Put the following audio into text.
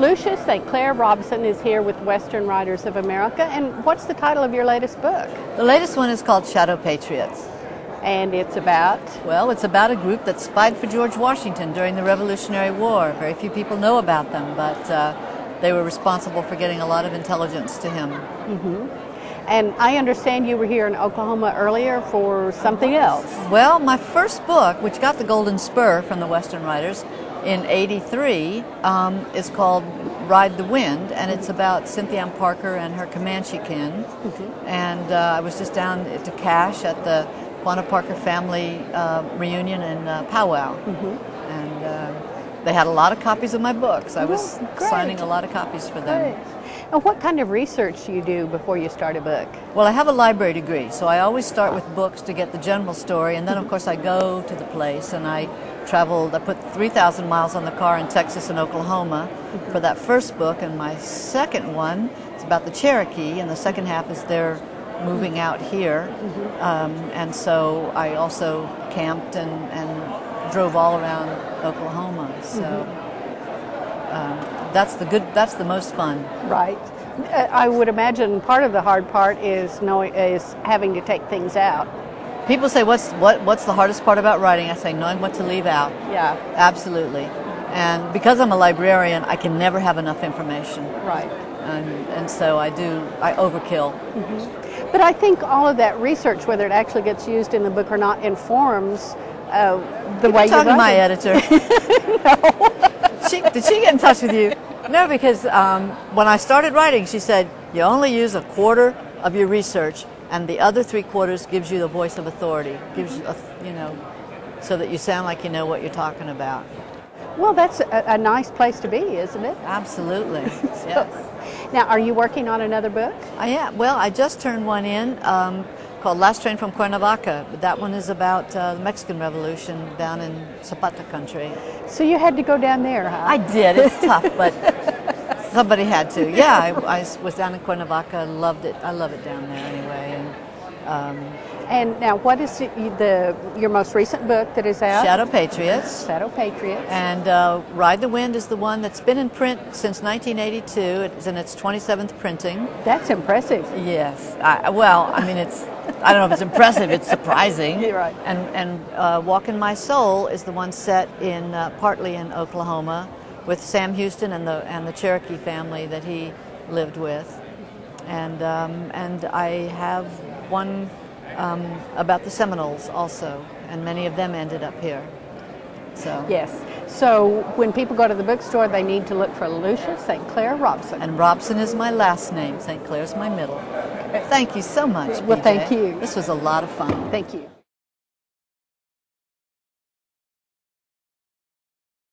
Lucia St. Clair Robson is here with Western Writers of America. And what's the title of your latest book? The latest one is called Shadow Patriots. And it's about? Well, it's about a group that spied for George Washington during the Revolutionary War. Very few people know about them, but they were responsible for getting a lot of intelligence to him. Mm-hmm. And I understand you were here in Oklahoma earlier for something else. Well, my first book, which got the Golden Spur from the Western Writers in '83, is called Ride the Wind, and it's about Cynthia M. Parker and her Comanche kin. Mm-hmm. And I was just down to Cache at the Quanah Parker family reunion in Powwow. Mm-hmm. And they had a lot of copies of my books. I was signing a lot of copies for them. Great. And what kind of research do you do before you start a book? Well, I have a library degree, so I always start with books to get the general story, and then of course I go to the place and I traveled. I put 3,000 miles on the car in Texas and Oklahoma for that first book, and my second one is about the Cherokee, and the second half is their moving out here. And so I also camped and drove all around Oklahoma. So that's the most fun. Right. I would imagine part of the hard part is having to take things out. People say, what's the hardest part about writing? I say, knowing what to leave out. Yeah. Absolutely. And because I'm a librarian, I can never have enough information. Right. And so I overkill. Mm-hmm. But I think all of that research, whether it actually gets used in the book or not, informs the way you talking to my it. editor. No. Did she get in touch with you? No, because when I started writing, she said, you only use a quarter of your research, and the other 3/4 gives you the voice of authority, gives you, so that you sound like you know what you're talking about. Well, that's a nice place to be, isn't it? Absolutely. Yes. Now, are you working on another book? I am. Well, I just turned one in called Last Train from Cuernavaca. But that one is about the Mexican Revolution down in Zapata country. So you had to go down there, huh? I did. It's tough, but somebody had to. Yeah, I was down in Cuernavaca. Loved it. I love it down there anyway. And now, what is your most recent book that is out? Shadow Patriots. Shadow Patriots. And Ride the Wind is the one that's been in print since 1982. It's in its 27th printing. That's impressive. Yes. I don't know if it's impressive. It's surprising. You're right. And Walk in My Soul is the one set in partly in Oklahoma with Sam Houston and the Cherokee family that he lived with. And I have one about the Seminoles also, and many of them ended up here. So yes. So when people go to the bookstore, they need to look for Lucia St. Clair Robson. And Robson is my last name. St. Clair's my middle. Thank you so much. Well, BJ. thank you. This was a lot of fun. Thank you.